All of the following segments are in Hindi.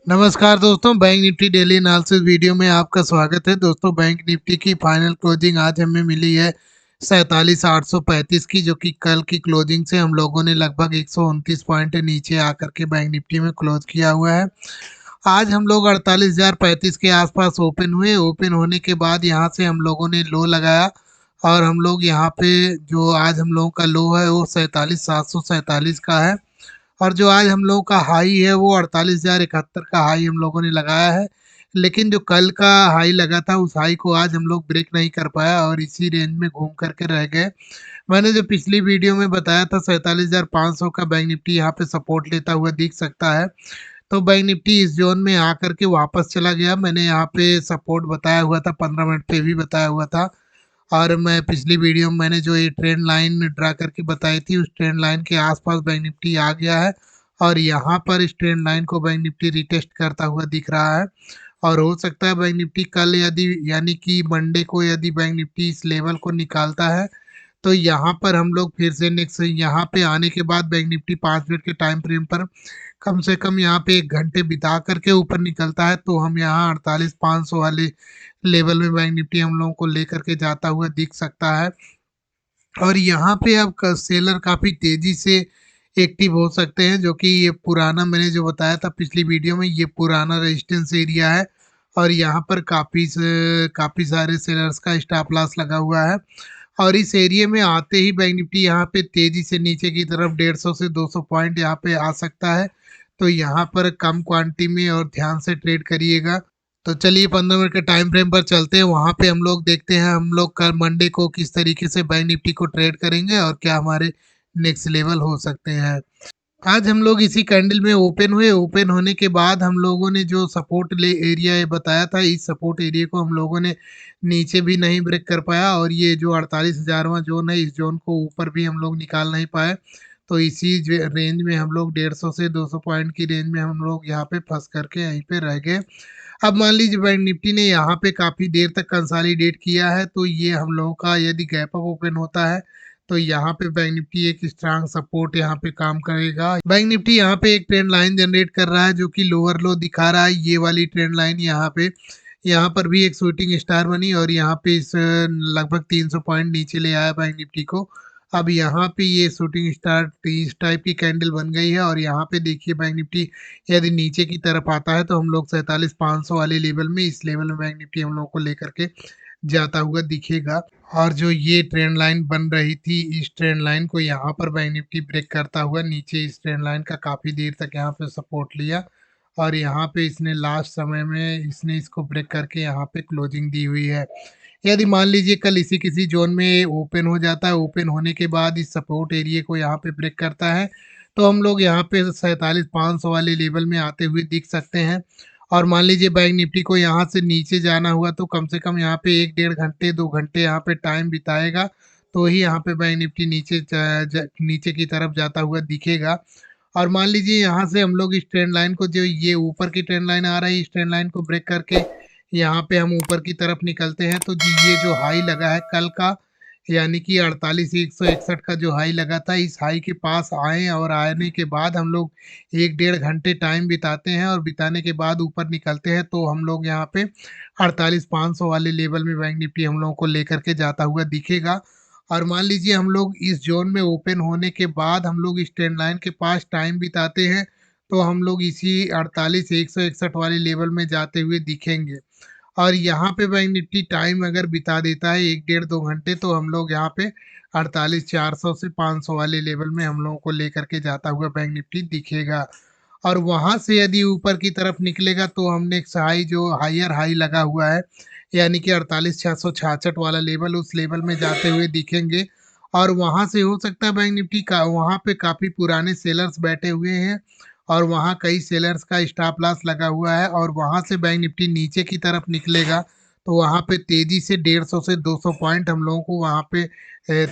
नमस्कार दोस्तों, bank Nifty daily analysis video में आपका स्वागत है। दोस्तों, बैंक निफ्टी की फाइनल क्लोजिंग आज हमें मिली है 47,835 की, जो कि कल की क्लोजिंग से हम लोगों ने लगभग 129 पॉइंट नीचे आकर के बैंक निफ्टी में क्लोज किया हुआ है। आज हम लोग 48,035 के आसपास ओपन हुए। ओपन होने के बाद यहाँ से हम लोगों ने लो लगाया और हम लोग यहाँ पे जो आज हम लोगों का लो है वो 47,747 का है। और जो आज हम लोगों का हाई है वो 48,071 का हाई हम लोगों ने लगाया है। लेकिन जो कल का हाई लगा था उस हाई को आज हम लोग ब्रेक नहीं कर पाया और इसी रेंज में घूम करके रह गए। मैंने जो पिछली वीडियो में बताया था 47,500 का बैंक निफ्टी यहाँ पे सपोर्ट लेता हुआ दिख सकता है। तो बैंक निफ्टी इस जोन में आकर के वापस चला गया। मैंने यहाँ पे सपोर्ट बताया हुआ था, 15 मिनट पे भी बताया हुआ था। और मैं पिछली वीडियो में मैंने जो ये ट्रेंड लाइन ड्रा करके बताई थी उस ट्रेंड लाइन के आसपास बैंक निफ्टी आ गया है। और यहाँ पर इस ट्रेंड लाइन को बैंक निफ्टी रिटेस्ट करता हुआ दिख रहा है। और हो सकता है बैंक निफ्टी कल यदि यानी कि मंडे को यदि बैंक निफ्टी इस लेवल को निकालता है तो यहाँ पर हम लोग फिर से नेक्स्ट यहाँ पे आने के बाद बैंक निफ्टी 5 मिनट के टाइम फ्रेम पर कम से कम यहाँ पे 1 घंटे बिता करके ऊपर निकलता है तो हम यहाँ 48,500 वाले लेवल में बैंक निफ्टी हम लोगों को लेकर के जाता हुआ दिख सकता है। और यहाँ पे अब सेलर काफ़ी तेज़ी से एक्टिव हो सकते हैं, जो कि ये पुराना मैंने जो बताया था पिछली वीडियो में, ये पुराना रेजिस्टेंस एरिया है। और यहाँ पर काफ़ी सारे सेलर्स का स्टॉप लॉस लगा हुआ है। और इस एरिया में आते ही बैंक निफ्टी यहाँ पे तेज़ी से नीचे की तरफ 150 से 200 पॉइंट यहाँ पे आ सकता है। तो यहाँ पर कम क्वांटिटी में और ध्यान से ट्रेड करिएगा। तो चलिए 15 मिनट के टाइम फ्रेम पर चलते हैं, वहाँ पे हम लोग देखते हैं हम लोग कल मंडे को किस तरीके से बैंक निफ्टी को ट्रेड करेंगे और क्या हमारे नेक्स्ट लेवल हो सकते हैं। आज हम लोग इसी कैंडल में ओपन हुए। ओपन होने के बाद हम लोगों ने जो सपोर्ट ले एरिया ये बताया था, इस सपोर्ट एरिया को हम लोगों ने नीचे भी नहीं ब्रेक कर पाया और ये जो 48,000वां जोन है इस जोन को ऊपर भी हम लोग निकाल नहीं पाए। तो इसी रेंज में हम लोग 150 से 200 पॉइंट की रेंज में हम लोग यहाँ पे फंस करके यहीं पे रह गए। अब मान लीजिए बैंक निफ्टी ने यहाँ पे काफ़ी देर तक कंसोलिडेट किया है तो ये हम लोगों का यदि गैप अप ओपन होता है तो यहाँ पे बैंक निफ्टी एक स्ट्रांग सपोर्ट यहाँ पे काम करेगा। बैंक निफ्टी यहाँ पे एक ट्रेंड लाइन जनरेट कर रहा है जो कि लोअर लो दिखा रहा है, ये वाली ट्रेंड लाइन यहाँ पर भी एक शूटिंग स्टार बनी और यहाँ पे इस लगभग 300 पॉइंट नीचे ले आया बैंक निफ्टी को। अब यहाँ पे ये शूटिंग स्टार इस टाइप की कैंडल बन गई है और यहाँ पे देखिए बैंक निफ्टी यदि नीचे की तरफ आता है तो हम लोग 47,500 वाले लेवल में इस लेवल में बैंक निफ्टी हम लोग को लेकर के जाता हुआ दिखेगा। और जो ये ट्रेंड लाइन बन रही थी इस ट्रेंड लाइन को यहाँ पर बैंक निफ्टी ब्रेक करता हुआ नीचे इस ट्रेंड लाइन का काफ़ी देर तक यहाँ पे सपोर्ट लिया और यहाँ पे इसने लास्ट समय में इसने इसको ब्रेक करके यहाँ पे क्लोजिंग दी हुई है। यदि मान लीजिए कल इसी किसी जोन में ओपन हो जाता है, ओपन होने के बाद इस सपोर्ट एरिया को यहाँ पे ब्रेक करता है तो हम लोग यहाँ पे 47,500 वाले लेवल में आते हुए दिख सकते हैं। और मान लीजिए बैंक निफ्टी को यहाँ से नीचे जाना हुआ तो कम से कम यहाँ पे 1 डेढ़ घंटे 2 घंटे यहाँ पे टाइम बिताएगा तो ही यहाँ पे बैंक निफ्टी नीचे की तरफ जाता हुआ दिखेगा। और मान लीजिए यहाँ से हम लोग इस ट्रेंड लाइन को जो ये ऊपर की ट्रेंड लाइन आ रही है इस ट्रेंड लाइन को ब्रेक करके यहाँ पे हम ऊपर की तरफ निकलते हैं तो जी ये जो हाई लगा है कल का यानी कि 48,161 का जो हाई लगा था इस हाई के पास आए और आने के बाद हम लोग 1 डेढ़ घंटे टाइम बिताते हैं और बिताने के बाद ऊपर निकलते हैं तो हम लोग यहाँ पे 48,500 वाले लेवल में बैंक निफ्टी हम लोगों को लेकर के जाता हुआ दिखेगा। और मान लीजिए हम लोग इस जोन में ओपन होने के बाद हम लोग इस ट्रेंड लाइन के पास टाइम बिताते हैं तो हम लोग इसी 48,161 वाले लेवल में जाते हुए दिखेंगे। और यहाँ पे बैंक निफ्टी टाइम अगर बिता देता है 1 डेढ़ 2 घंटे तो हम लोग यहाँ पे 48,400 से 500 वाले लेवल में हम लोगों को लेकर के जाता हुआ बैंक निफ्टी दिखेगा। और वहाँ से यदि ऊपर की तरफ निकलेगा तो हमने एक हाई जो हायर हाई लगा हुआ है यानी कि 48,666 वाला लेवल उस लेवल में जाते हुए दिखेंगे। और वहाँ से हो सकता है बैंक निफ्टी का वहाँ पे काफ़ी पुराने सेलर्स बैठे हुए हैं और वहाँ कई सेलर्स का स्टॉप लॉस लगा हुआ है और वहाँ से बैंक निफ्टी नीचे की तरफ निकलेगा तो वहाँ पे तेज़ी से 150 से 200 पॉइंट हम लोगों को वहाँ पे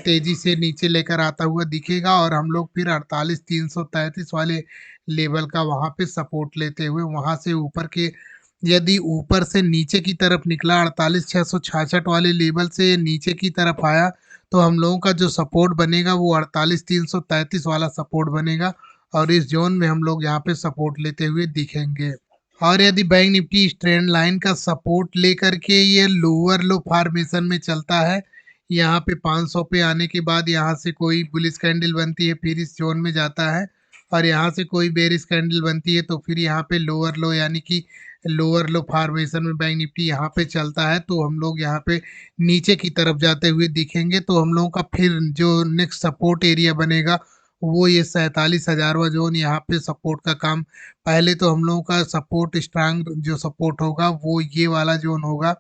तेज़ी से नीचे लेकर आता हुआ दिखेगा और हम लोग फिर 48,333 वाले लेवल का वहाँ पे सपोर्ट लेते हुए वहाँ से ऊपर के यदि ऊपर से नीचे की तरफ निकला 48,666 वाले लेवल से नीचे की तरफ आया तो हम लोगों का जो सपोर्ट बनेगा वो 48,333 वाला सपोर्ट बनेगा और इस जोन में हम लोग यहाँ पे सपोर्ट लेते हुए दिखेंगे। और यदि बैंक निफ्टी इस ट्रेंड लाइन का सपोर्ट लेकर के ये लोअर लो फॉर्मेशन में चलता है, यहाँ पे 500 पे आने के बाद यहाँ से कोई बुलिश कैंडल बनती है, फिर इस जोन में जाता है और यहाँ से कोई बेरिश कैंडल बनती है, तो फिर यहाँ पे लोअर लो यानी कि लोअर लो फॉर्मेशन में बैंक निफ्टी यहाँ पे चलता है, तो हम लोग यहाँ पे नीचे की तरफ जाते हुए दिखेंगे। तो हम लोगों का फिर जो नेक्स्ट सपोर्ट एरिया बनेगा वो ये 47,000वां जोन, यहाँ पे सपोर्ट का काम। पहले तो हम लोगों का सपोर्ट स्ट्रांग जो सपोर्ट होगा वो ये वाला जोन होगा,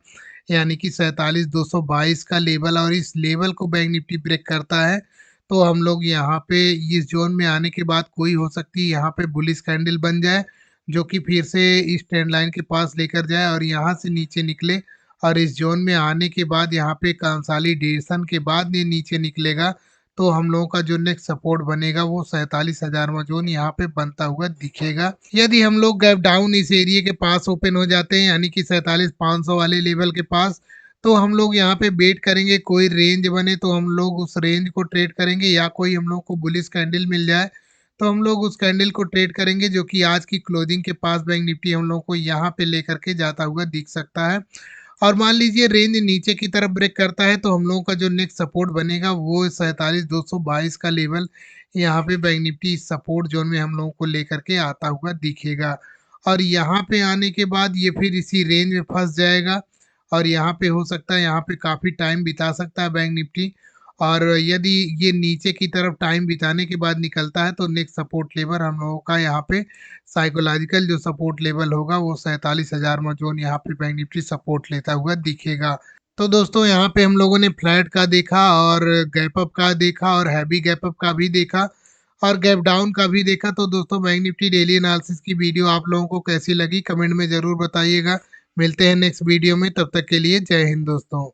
यानी कि 47,222 का लेवल, और इस लेवल को बैंक निफ्टी ब्रेक करता है तो हम लोग यहाँ पे इस जोन में आने के बाद कोई हो सकती है यहाँ पे बुलिश कैंडल बन जाए, जो कि फिर से इस ट्रेंड लाइन के पास लेकर जाए और यहाँ से नीचे निकले, और इस जोन में आने के बाद यहाँ पे कंसोलिडेशन के बाद ये नीचे निकलेगा, तो हम लोगों का जो नेक्स्ट सपोर्ट बनेगा वो 47,000वां जोन यहाँ पे बनता हुआ दिखेगा। यदि हम लोग गैप डाउन इस एरिया के पास ओपन हो जाते हैं यानी कि 47,500 वाले लेवल के पास, तो हम लोग यहाँ पे वेट करेंगे कोई रेंज बने तो हम लोग उस रेंज को ट्रेड करेंगे, या कोई हम लोग को बुलिश कैंडल मिल जाए तो हम लोग उस कैंडल को ट्रेड करेंगे, जो कि आज की क्लोजिंग के पास बैंक निफ्टी हम लोग को यहाँ पे लेकर के जाता हुआ दिख सकता है। और मान लीजिए रेंज नीचे की तरफ ब्रेक करता है तो हम लोगों का जो नेक्स्ट सपोर्ट बनेगा वो 47,222 का लेवल, यहाँ पे बैंक निफ्टी सपोर्ट जोन में हम लोगों को लेकर के आता हुआ दिखेगा। और यहाँ पे आने के बाद ये फिर इसी रेंज में फंस जाएगा और यहाँ पे हो सकता है यहाँ पे काफ़ी टाइम बिता सकता है बैंक निफ्टी। और यदि ये नीचे की तरफ टाइम बिताने के बाद निकलता है तो नेक्स्ट सपोर्ट लेवल हम लोगों का यहाँ पे साइकोलॉजिकल जो सपोर्ट लेवल होगा वो 47,000वां जोन यहाँ पे बैंक निफ्टी सपोर्ट लेता हुआ दिखेगा। तो दोस्तों यहाँ पे हम लोगों ने फ्लैट का देखा और गैप अप का देखा और हैवी गैप अप का भी देखा और गैप डाउन का भी देखा। तो दोस्तों बैंक निफ्टी डेली एनालिसिस की वीडियो आप लोगों को कैसी लगी कमेंट में ज़रूर बताइएगा। मिलते हैं नेक्स्ट वीडियो में, तब तक के लिए जय हिंद दोस्तों।